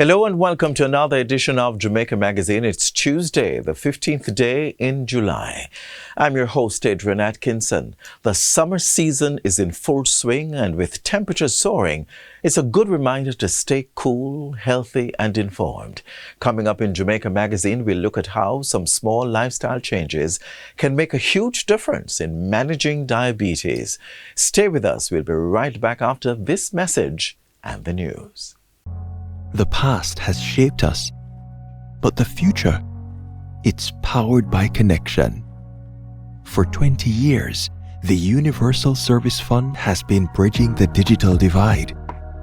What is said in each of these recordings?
Hello and welcome to another edition of Jamaica Magazine. It's Tuesday, the 15th day in July. I'm your host, Adrien Atkinson. The summer season is in full swing, and with temperatures soaring, it's a good reminder to stay cool, healthy and informed. Coming up in Jamaica Magazine, we'll look at how some small lifestyle changes can make a huge difference in managing diabetes. Stay with us. We'll be right back after this message and the news. The past has shaped us, but the future, it's powered by connection. For 20 years, the Universal Service Fund has been bridging the digital divide,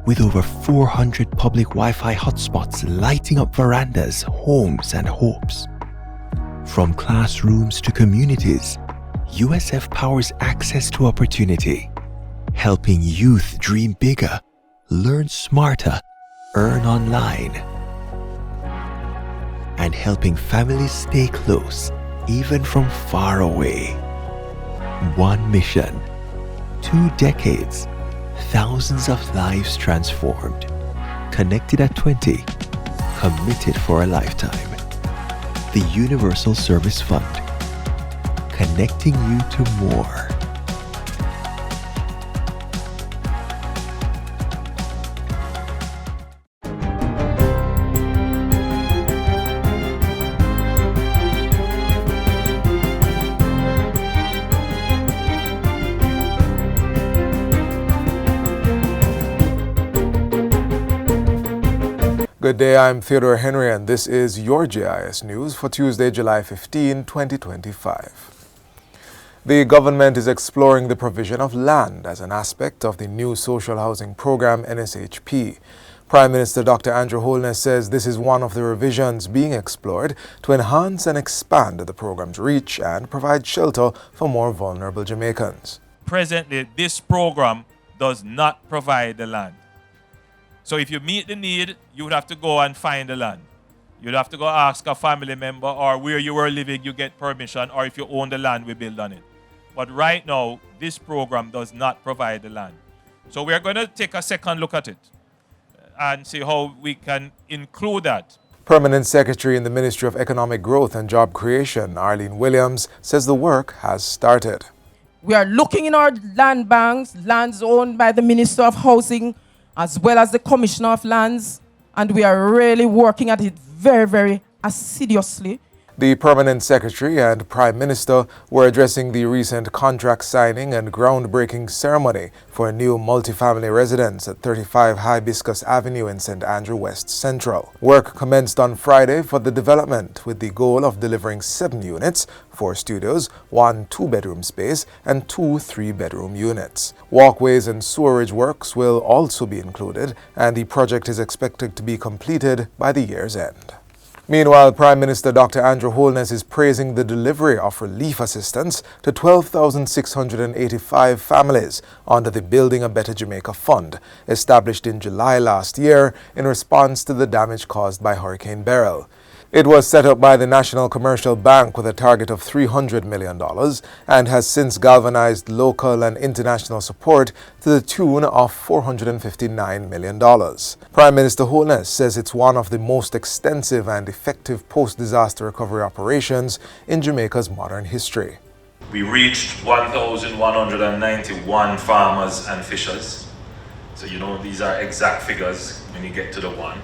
with over 400 public Wi-Fi hotspots lighting up verandas, homes, and hopes. From classrooms to communities, USF powers access to opportunity, helping youth dream bigger, learn smarter, earn online, and helping families stay close even from far away. One mission, 2 decades, thousands of lives transformed. Connected at 20, committed for a lifetime. The Universal Service Fund, connecting you to more. Good day, I'm Theodore Henry and this is your JIS News for Tuesday, July 15, 2025. The government is exploring the provision of land as an aspect of the new social housing program NSHP. Prime Minister Dr. Andrew Holness says this is one of the revisions being explored to enhance and expand the program's reach and provide shelter for more vulnerable Jamaicans. Presently, this program does not provide the land. So if you meet the need, you would have to go and find the land. You'd have to go ask a family member, or where you were living, you get permission, or if you own the land, we build on it. But right now, this program does not provide the land. So we're going to take a second look at it and see how we can include that. Permanent Secretary in the Ministry of Economic Growth and Job Creation, Arlene Williams, says the work has started. We are looking in our land banks, lands owned by the Minister of Housing, as well as the Commissioner of Lands, and we are really working at it very, very assiduously. The Permanent Secretary and Prime Minister were addressing the recent contract signing and groundbreaking ceremony for a new multifamily residence at 35 Hibiscus Avenue in St. Andrew West Central. Work commenced on Friday for the development with the goal of delivering 7 units, 4 studios, 1 2-bedroom space, and 2 3-bedroom units. Walkways and sewerage works will also be included, and the project is expected to be completed by the year's end. Meanwhile, Prime Minister Dr. Andrew Holness is praising the delivery of relief assistance to 12,685 families under the Building a Better Jamaica Fund, established in July last year in response to the damage caused by Hurricane Beryl. It was set up by the National Commercial Bank with a target of $300 million and has since galvanized local and international support to the tune of $459 million. Prime Minister Holness says it's one of the most extensive and effective post-disaster recovery operations in Jamaica's modern history. We reached 1,191 farmers and fishers. So these are exact figures when you get to the one.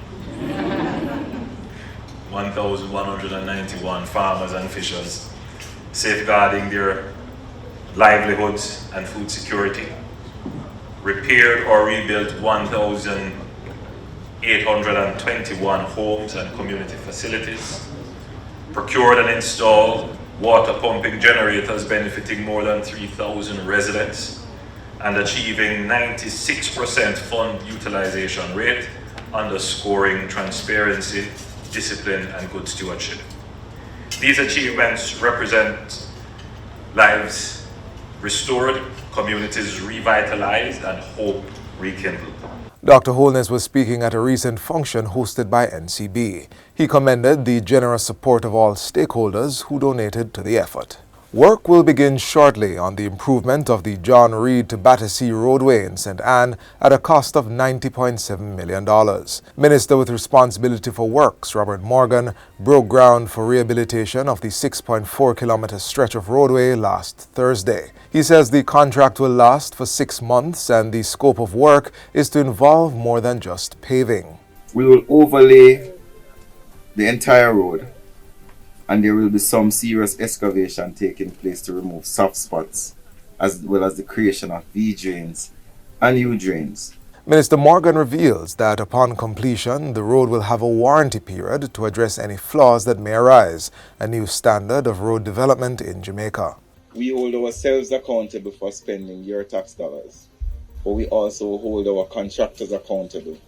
1,191 farmers and fishers, safeguarding their livelihoods and food security, repaired or rebuilt 1,821 homes and community facilities, procured and installed water pumping generators benefiting more than 3,000 residents, and achieving 96% fund utilization rate, underscoring transparency, discipline, and good stewardship. These achievements represent lives restored, communities revitalized, and hope rekindled. Dr. Holness was speaking at a recent function hosted by NCB. He commended the generous support of all stakeholders who donated to the effort. Work will begin shortly on the improvement of the John Reed to Battersea roadway in St. Anne at a cost of $90.7 million. Minister with responsibility for works, Robert Morgan, broke ground for rehabilitation of the 6.4-kilometer stretch of roadway last Thursday. He says the contract will last for 6 months and the scope of work is to involve more than just paving. We will overlay the entire road, and there will be some serious excavation taking place to remove soft spots, as well as the creation of V-drains and U-drains. Minister Morgan reveals that upon completion, the road will have a warranty period to address any flaws that may arise, a new standard of road development in Jamaica. We hold ourselves accountable for spending your tax dollars, but we also hold our contractors accountable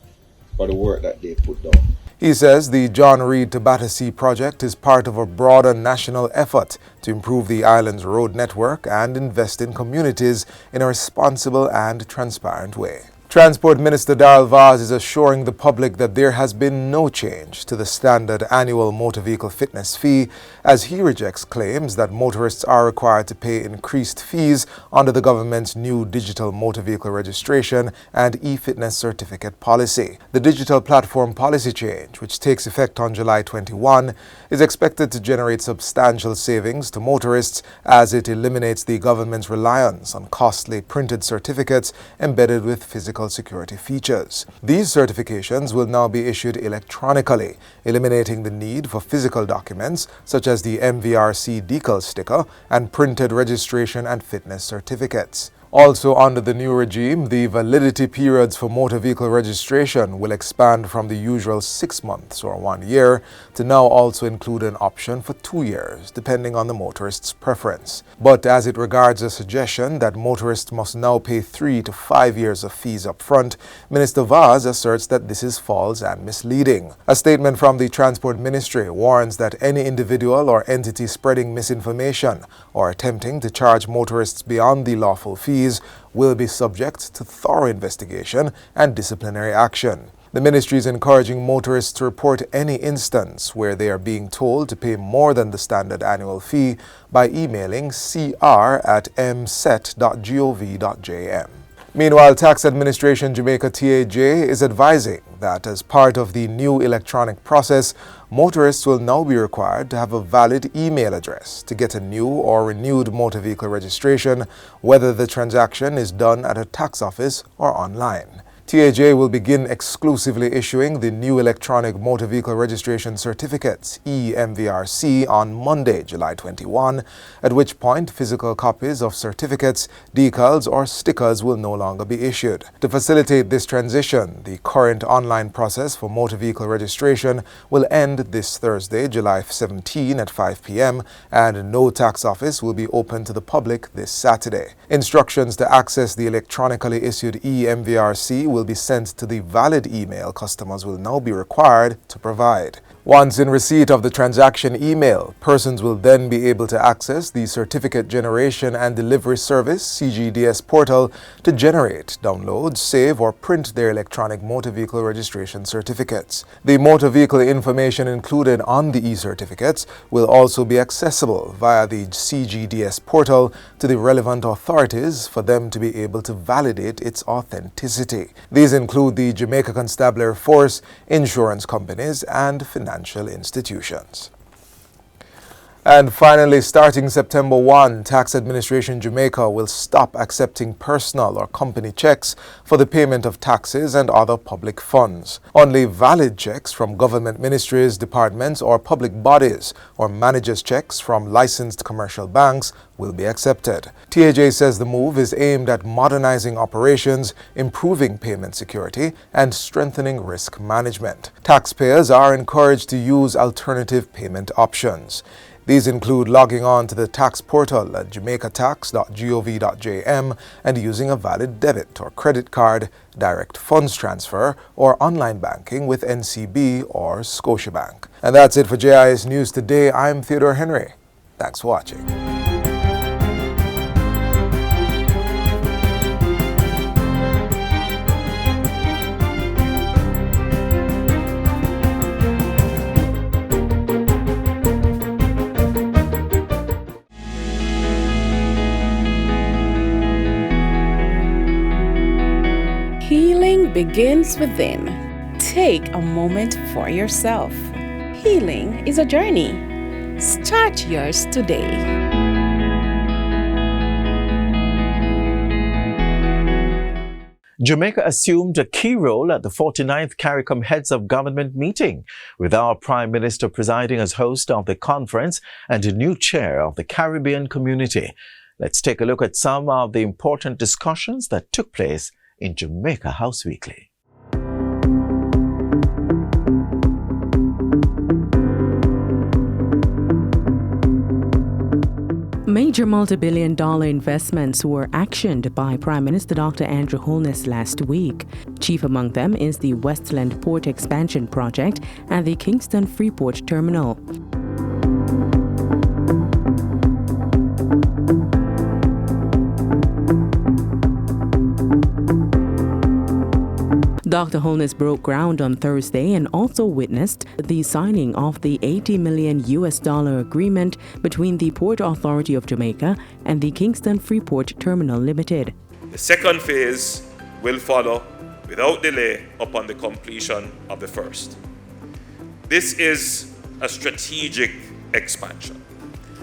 for the work that they put down. He says the John Reed to Battersea project is part of a broader national effort to improve the island's road network and invest in communities in a responsible and transparent way. Transport Minister Darrell Vaz is assuring the public that there has been no change to the standard annual motor vehicle fitness fee, as he rejects claims that motorists are required to pay increased fees under the government's new digital motor vehicle registration and e-fitness certificate policy. The digital platform policy change, which takes effect on July 21, is expected to generate substantial savings to motorists as it eliminates the government's reliance on costly printed certificates embedded with physical security features. These certifications will now be issued electronically, eliminating the need for physical documents such as the MVRC decal sticker and printed registration and fitness certificates. Also under the new regime, the validity periods for motor vehicle registration will expand from the usual 6 months or 1 year to now also include an option for 2 years, depending on the motorist's preference. But as it regards a suggestion that motorists must now pay 3 to 5 years of fees up front, Minister Vaz asserts that this is false and misleading. A statement from the Transport Ministry warns that any individual or entity spreading misinformation or attempting to charge motorists beyond the lawful fees will be subject to thorough investigation and disciplinary action. The ministry is encouraging motorists to report any instance where they are being told to pay more than the standard annual fee by emailing cr@mset.gov.jm. Meanwhile, Tax Administration Jamaica TAJ is advising that as part of the new electronic process, motorists will now be required to have a valid email address to get a new or renewed motor vehicle registration, whether the transaction is done at a tax office or online. TAJ will begin exclusively issuing the new electronic motor vehicle registration certificates, eMVRC, on Monday, July 21, at which point physical copies of certificates, decals, or stickers will no longer be issued. To facilitate this transition, the current online process for motor vehicle registration will end this Thursday, July 17 at 5 p.m., and no tax office will be open to the public this Saturday. Instructions to access the electronically issued eMVRC will be sent to the valid email customers will now be required to provide. Once in receipt of the transaction email, persons will then be able to access the Certificate Generation and Delivery Service (CGDS) portal to generate, download, save, or print their electronic motor vehicle registration certificates. The motor vehicle information included on the e-certificates will also be accessible via the CGDS portal to the relevant authorities for them to be able to validate its authenticity. These include the Jamaica Constabulary Force, insurance companies, and financial institutions. And finally, starting September 1, Tax Administration Jamaica will stop accepting personal or company checks for the payment of taxes and other public funds. Only valid checks from government ministries, departments, or public bodies, or managers' checks from licensed commercial banks will be accepted. TAJ says the move is aimed at modernizing operations, improving payment security, and strengthening risk management. Taxpayers are encouraged to use alternative payment options. These include logging on to the tax portal at jamaicatax.gov.jm and using a valid debit or credit card, direct funds transfer, or online banking with NCB or Scotiabank. And that's it for JIS News Today. I'm Theodore Henry. Thanks for watching. begins within. Take a moment for yourself. Healing is a journey. Start yours today. Jamaica assumed a key role at the 49th CARICOM Heads of Government meeting, with our Prime Minister presiding as host of the conference and a new chair of the Caribbean community. Let's take a look at some of the important discussions that took place in Jamaica House Weekly. Major multi-billion-dollar investments were actioned by Prime Minister Dr. Andrew Holness last week. Chief among them is the Westland Port Expansion Project and the Kingston Freeport Terminal. Dr. Holness broke ground on Thursday and also witnessed the signing of the $80 million agreement between the Port Authority of Jamaica and the Kingston Freeport Terminal Limited. The second phase will follow without delay upon the completion of the first. This is a strategic expansion.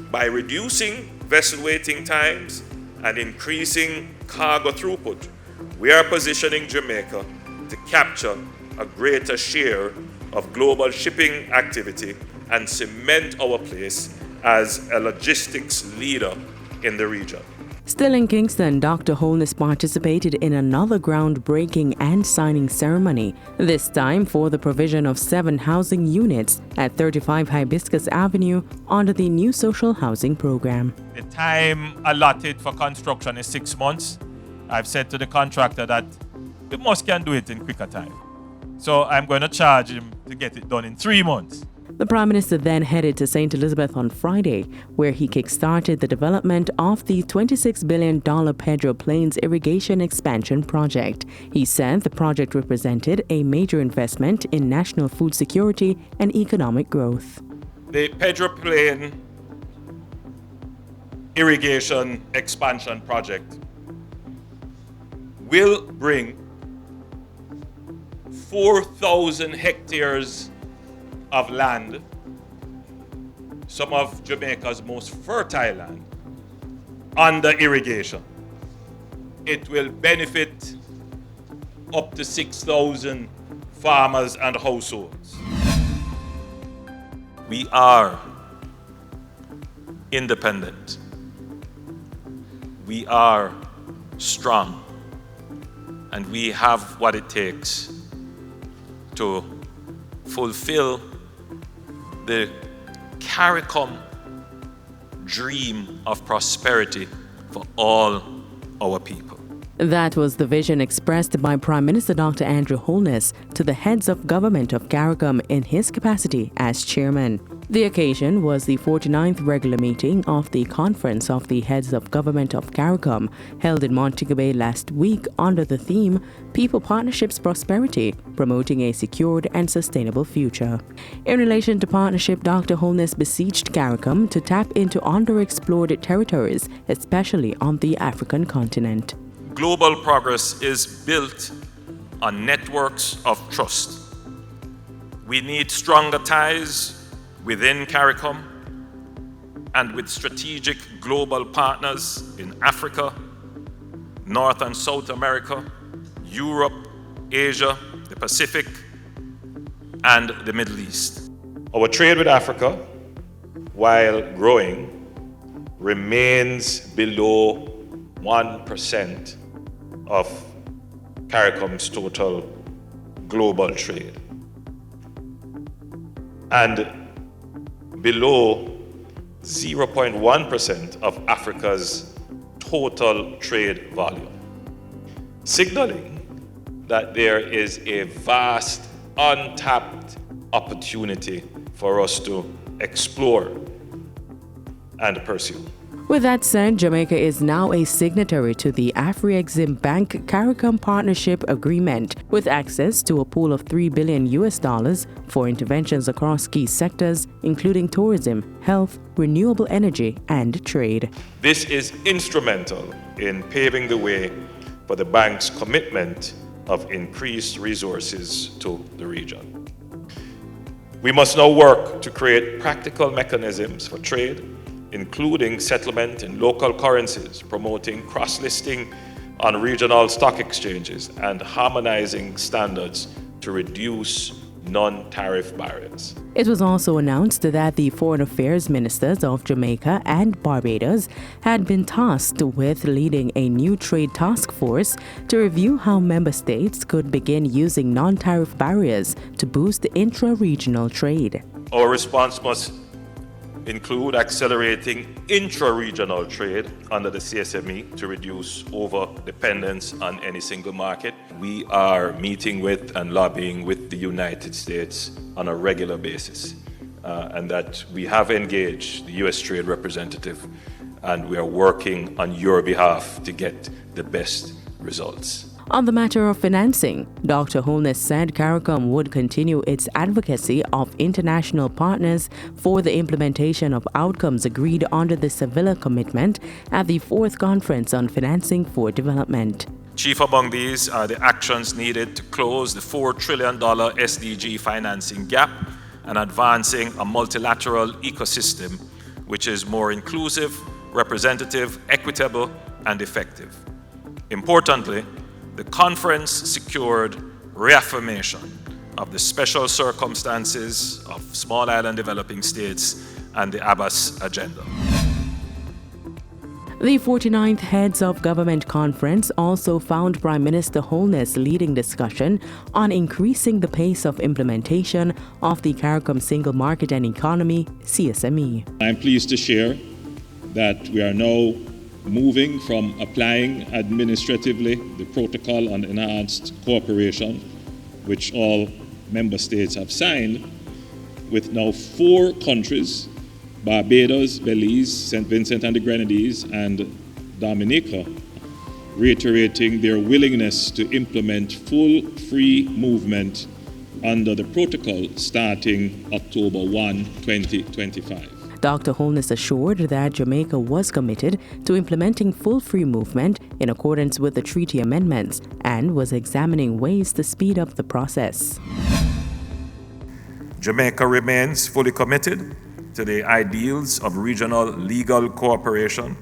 By reducing vessel waiting times and increasing cargo throughput, we are positioning Jamaica to capture a greater share of global shipping activity and cement our place as a logistics leader in the region. Still in Kingston, Dr. Holness participated in another groundbreaking and signing ceremony, this time for the provision of 7 housing units at 35 Hibiscus Avenue under the new social housing program. The time allotted for construction is 6 months. I've said to the contractor that the most can do it in quicker time. So I'm going to charge him to get it done in 3 months. The Prime Minister then headed to St. Elizabeth on Friday, where he kick-started the development of the $26 billion Pedro Plains Irrigation Expansion Project. He said the project represented a major investment in national food security and economic growth. The Pedro Plain Irrigation Expansion Project will bring 4,000 hectares of land, some of Jamaica's most fertile land, under irrigation. It will benefit up to 6,000 farmers and households. We are independent. We are strong. And we have what it takes to fulfill the CARICOM dream of prosperity for all our people. That was the vision expressed by Prime Minister Dr. Andrew Holness to the heads of government of CARICOM in his capacity as chairman. The occasion was the 49th regular meeting of the Conference of the Heads of Government of CARICOM, held in Montego Bay last week under the theme People Partnerships Prosperity, Promoting a Secured and Sustainable Future. In relation to partnership, Dr. Holness beseeched CARICOM to tap into underexplored territories, especially on the African continent. Global progress is built on networks of trust. We need stronger ties within CARICOM and with strategic global partners in Africa, North and South America, Europe, Asia, the Pacific, and the Middle East. Our trade with Africa, while growing, remains below 1% of CARICOM's total global trade, and below 0.1% of Africa's total trade volume, signaling that there is a vast untapped opportunity for us to explore and pursue. With that said, Jamaica is now a signatory to the Afrexim Bank CARICOM Partnership Agreement, with access to a pool of $3 billion for interventions across key sectors, including tourism, health, renewable energy, and trade. This is instrumental in paving the way for the bank's commitment of increased resources to the region. We must now work to create practical mechanisms for trade, including settlement in local currencies, promoting cross-listing on regional stock exchanges, and harmonizing standards to reduce non-tariff barriers. It was also announced that the foreign affairs ministers of Jamaica and Barbados had been tasked with leading a new trade task force to review how member states could begin using non-tariff barriers to boost intra-regional trade. Our response must include accelerating intra-regional trade under the CSME to reduce over-dependence on any single market. We are meeting with and lobbying with the United States on a regular basis, and that we have engaged the U.S. Trade Representative, and we are working on your behalf to get the best results. On the matter of financing, Dr. Holness said CARICOM would continue its advocacy of international partners for the implementation of outcomes agreed under the Seville Commitment at the 4th Conference on Financing for Development. Chief among these are the actions needed to close the $4 trillion SDG financing gap and advancing a multilateral ecosystem which is more inclusive, representative, equitable, and effective. Importantly, the conference secured reaffirmation of the special circumstances of small island developing states and the Abbas agenda. The 49th Heads of Government Conference also found Prime Minister Holness leading discussion on increasing the pace of implementation of the CARICOM Single Market and Economy CSME. I'm pleased to share that we are now moving from applying administratively the Protocol on Enhanced Cooperation, which all member states have signed, with now 4 countries, Barbados, Belize, St. Vincent and the Grenadines, and Dominica, reiterating their willingness to implement full free movement under the protocol starting October 1, 2025. Dr. Holness assured that Jamaica was committed to implementing full free movement in accordance with the treaty amendments and was examining ways to speed up the process. Jamaica remains fully committed to the ideals of regional legal cooperation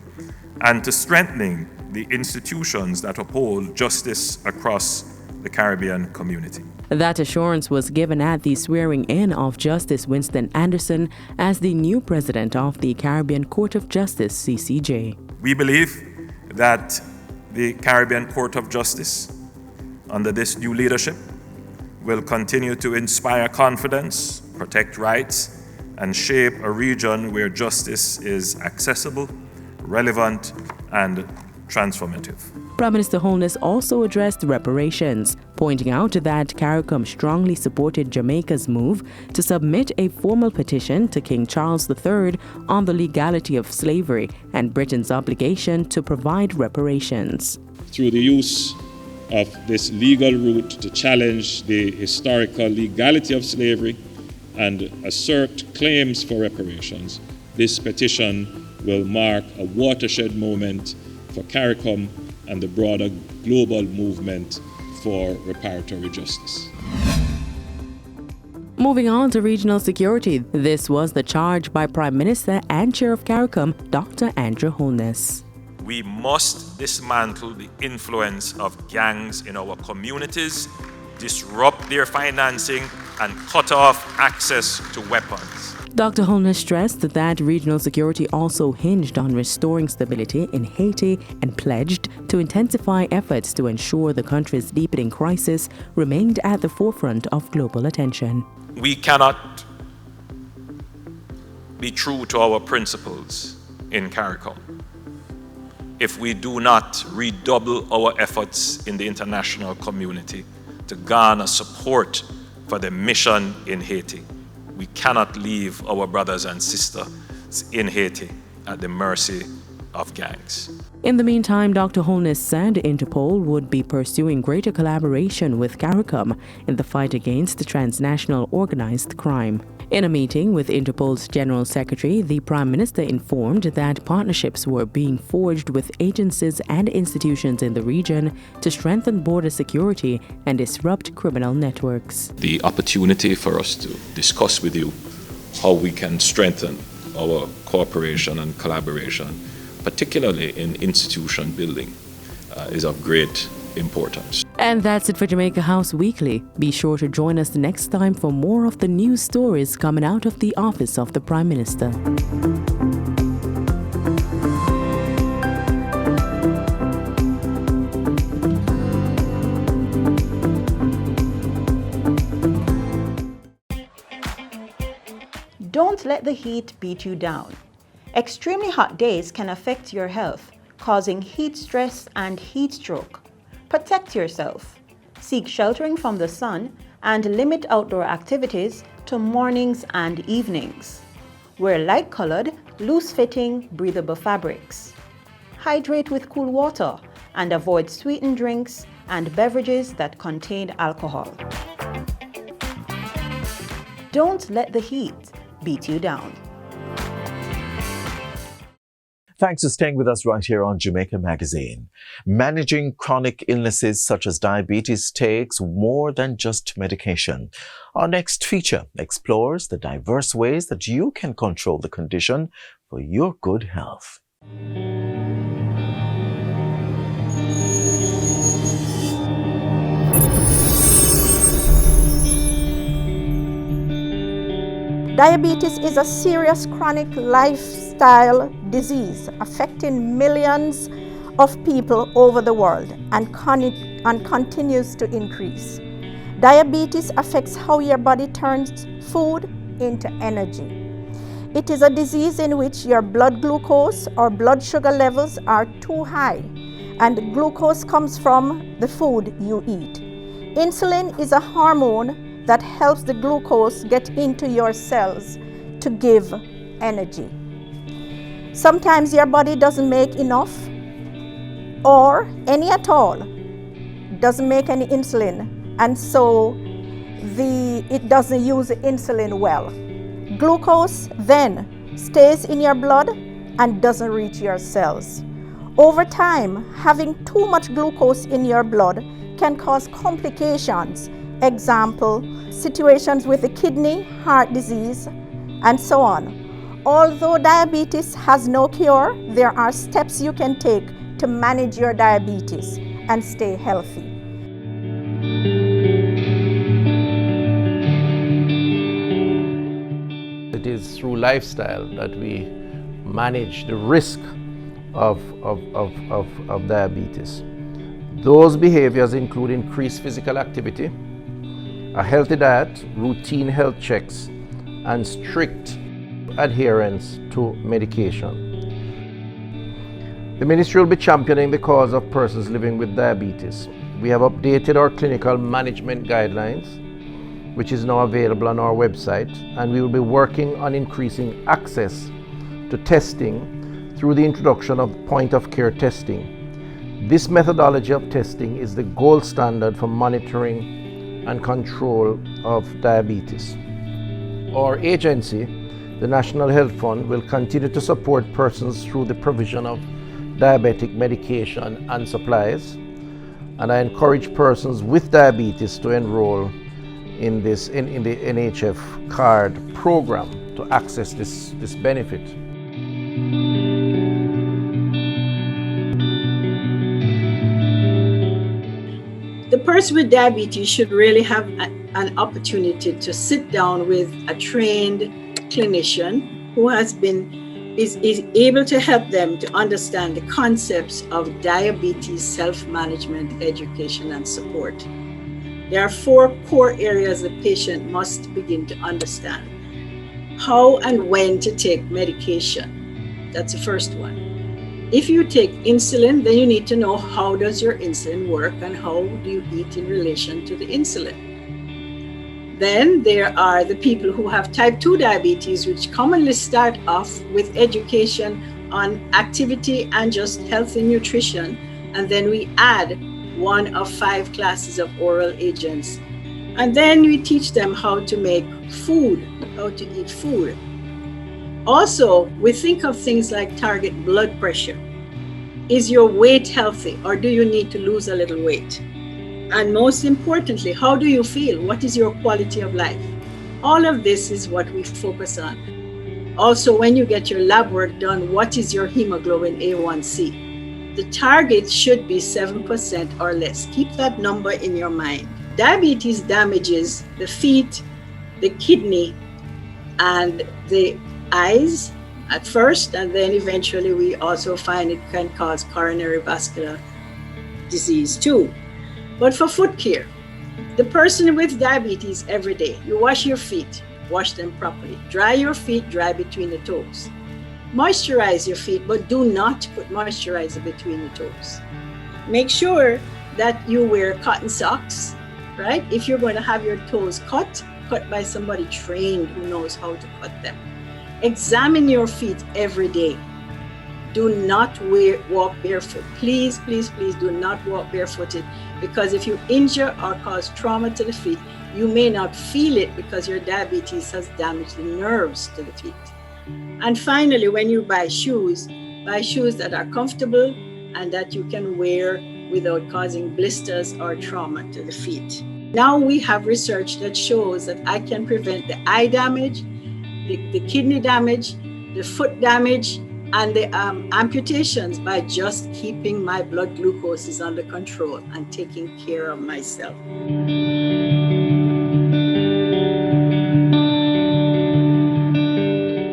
and to strengthening the institutions that uphold justice across the Caribbean community. That assurance was given at the swearing-in of Justice Winston Anderson as the new president of the Caribbean Court of Justice, CCJ. We believe that the Caribbean Court of Justice, under this new leadership, will continue to inspire confidence, protect rights, and shape a region where justice is accessible, relevant, and transformative. Prime Minister Holness also addressed reparations, pointing out that CARICOM strongly supported Jamaica's move to submit a formal petition to King Charles III on the legality of slavery and Britain's obligation to provide reparations. Through the use of this legal route to challenge the historical legality of slavery and assert claims for reparations, this petition will mark a watershed moment for CARICOM and the broader global movement for reparatory justice. Moving on to regional security, this was the charge by Prime Minister and Chair of CARICOM, Dr. Andrew Holness. We must dismantle the influence of gangs in our communities, disrupt their financing, and cut off access to weapons. Dr. Holness stressed that regional security also hinged on restoring stability in Haiti and pledged to intensify efforts to ensure the country's deepening crisis remained at the forefront of global attention. We cannot be true to our principles in CARICOM if we do not redouble our efforts in the international community to garner support for the mission in Haiti. We cannot leave our brothers and sisters in Haiti at the mercy of gangs. In the meantime, Dr. Holness said Interpol would be pursuing greater collaboration with CARICOM in the fight against transnational organized crime. In a meeting with Interpol's General Secretary, the Prime Minister informed that partnerships were being forged with agencies and institutions in the region to strengthen border security and disrupt criminal networks. The opportunity for us to discuss with you how we can strengthen our cooperation and collaboration, particularly in institution building, is of great importance. And that's it for Jamaica House Weekly. Be sure to join us next time for more of the news stories coming out of the office of the Prime Minister. Don't let the heat beat you down. Extremely hot days can affect your health, causing heat stress and heat stroke. Protect yourself. Seek sheltering from the sun and limit outdoor activities to mornings and evenings. Wear light-colored, loose-fitting, breathable fabrics. Hydrate with cool water and avoid sweetened drinks and beverages that contain alcohol. Don't let the heat beat you down. Thanks for staying with us right here on Jamaica Magazine. Managing chronic illnesses such as diabetes takes more than just medication. Our next feature explores the diverse ways that you can control the condition for your good health. Diabetes is a serious chronic lifestyle disease affecting millions of people over the world and continues to increase. Diabetes affects how your body turns food into energy. It is a disease in which your blood glucose or blood sugar levels are too high, and glucose comes from the food you eat. Insulin is a hormone that helps the glucose get into your cells to give energy. Sometimes your body doesn't make enough or any at all, doesn't make any insulin, and so it doesn't use the insulin well. Glucose then stays in your blood and doesn't reach your cells. Over time, having too much glucose in your blood can cause complications. Example, situations with the kidney, heart disease, and so on. Although diabetes has no cure, there are steps you can take to manage your diabetes and stay healthy. It is through lifestyle that we manage the risk of diabetes. Those behaviors include increased physical activity, a healthy diet, routine health checks, and strict adherence to medication. The Ministry will be championing the cause of persons living with diabetes. We have updated our clinical management guidelines, which is now available on our website, and we will be working on increasing access to testing through the introduction of point-of-care testing. This methodology of testing is the gold standard for monitoring and control of diabetes. Our agency, the National Health Fund, will continue to support persons through the provision of diabetic medication and supplies, and I encourage persons with diabetes to enroll in the NHF card program to access this benefit. The person with diabetes should really have an opportunity to sit down with a trained clinician who is able to help them to understand the concepts of diabetes self-management, education, and support. There are 4 core areas the patient must begin to understand. How and when to take medication. That's the first one. If you take insulin, then you need to know how does your insulin work and how do you eat in relation to the insulin. Then there are the people who have type 2 diabetes, which commonly start off with education on activity and just healthy nutrition. And then we add 1 of 5 classes of oral agents And then we teach them how to make food, how to eat food. Also, we think of things like target blood pressure. Is your weight healthy, or do you need to lose a little weight? And most importantly, how do you feel? What is your quality of life? All of this is what we focus on. Also, when you get your lab work done, what is your hemoglobin A1C? The target should be 7% or less. Keep that number in your mind. Diabetes damages the feet, the kidney, and the eyes at first, and then eventually we also find it can cause coronary vascular disease too. But for foot care, the person with diabetes every day, you wash your feet, wash them properly. Dry your feet, dry between the toes. Moisturize your feet, but do not put moisturizer between the toes. Make sure that you wear cotton socks, right? If you're going to have your toes cut by somebody trained who knows how to cut them. Examine your feet every day. Do not walk barefoot. Please, please, please do not walk barefooted, because if you injure or cause trauma to the feet, you may not feel it because your diabetes has damaged the nerves to the feet. And finally, when you buy shoes that are comfortable and that you can wear without causing blisters or trauma to the feet. Now we have research that shows that I can prevent the eye damage, the kidney damage, the foot damage, and the amputations by just keeping my blood glucoses under control and taking care of myself.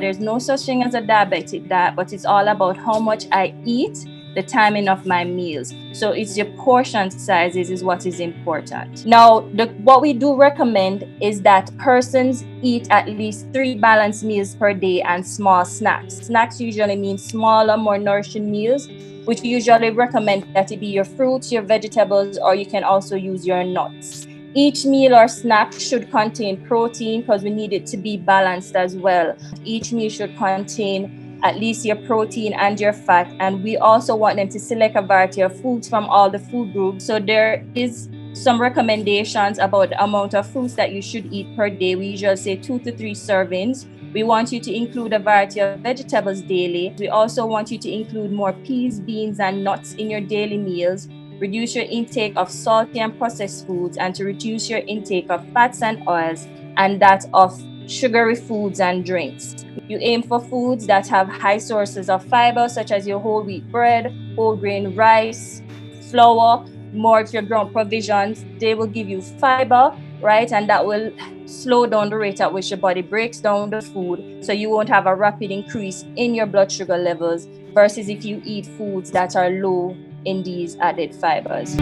There's no such thing as a diabetic diet, but it's all about how much I eat, the timing of my meals. So it's your portion sizes is what is important. Now, what we do recommend is that persons eat at least 3 balanced meals per day and small snacks. Snacks usually mean smaller, more nourishing meals, which we usually recommend that it be your fruits, your vegetables, or you can also use your nuts. Each meal or snack should contain protein because we need it to be balanced as well. Each meal should contain at least your protein and your fat, and we also want them to select a variety of foods from all the food groups. So there is some recommendations about the amount of fruits that you should eat per day. We usually say 2 to 3 servings. We want you to include a variety of vegetables daily. We also want you to include more peas, beans, and nuts in your daily meals. Reduce your intake of salty and processed foods, and to reduce your intake of fats and oils, and that of sugary foods and drinks. You aim for foods that have high sources of fiber, such as your whole wheat bread, whole grain rice, flour, more of your ground provisions. They will give you fiber, right? And that will slow down the rate at which your body breaks down the food, so you won't have a rapid increase in your blood sugar levels versus if you eat foods that are low in these added fibers.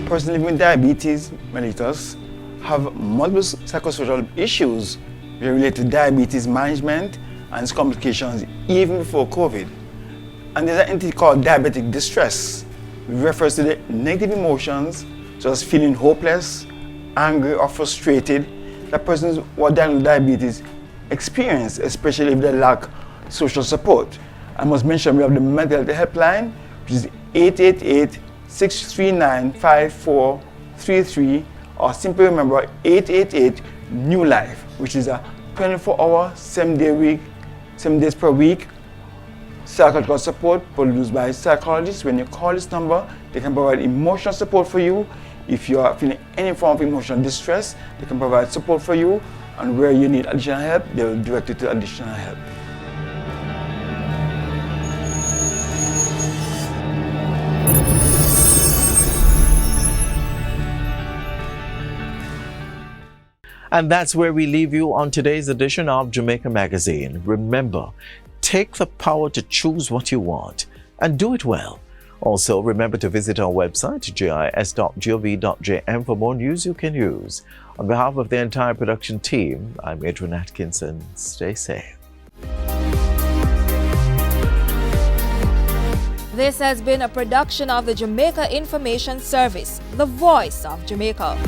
Persons living with diabetes mellitus have multiple psychosocial issues related to diabetes management and its complications even before COVID. And there's an entity called diabetic distress, which refers to the negative emotions such as feeling hopeless, angry, or frustrated that persons who are diagnosed with diabetes experience, especially if they lack social support. I must mention we have the Med Helpline, which is 888-639-5433, or simply remember 888-NEW-LIFE, which is a 24-hour, 7 days per week psychological support produced by psychologists. When you call this number, they can provide emotional support for you. If you are feeling any form of emotional distress, they can provide support for you, and where you need additional help, they will direct you to additional help. And that's where we leave you on today's edition of Jamaica Magazine. Remember, take the power to choose what you want and do it well. Also, remember to visit our website, gis.gov.jm, for more news you can use. On behalf of the entire production team, I'm Adrien Atkinson. Stay safe. This has been a production of the Jamaica Information Service, the voice of Jamaica.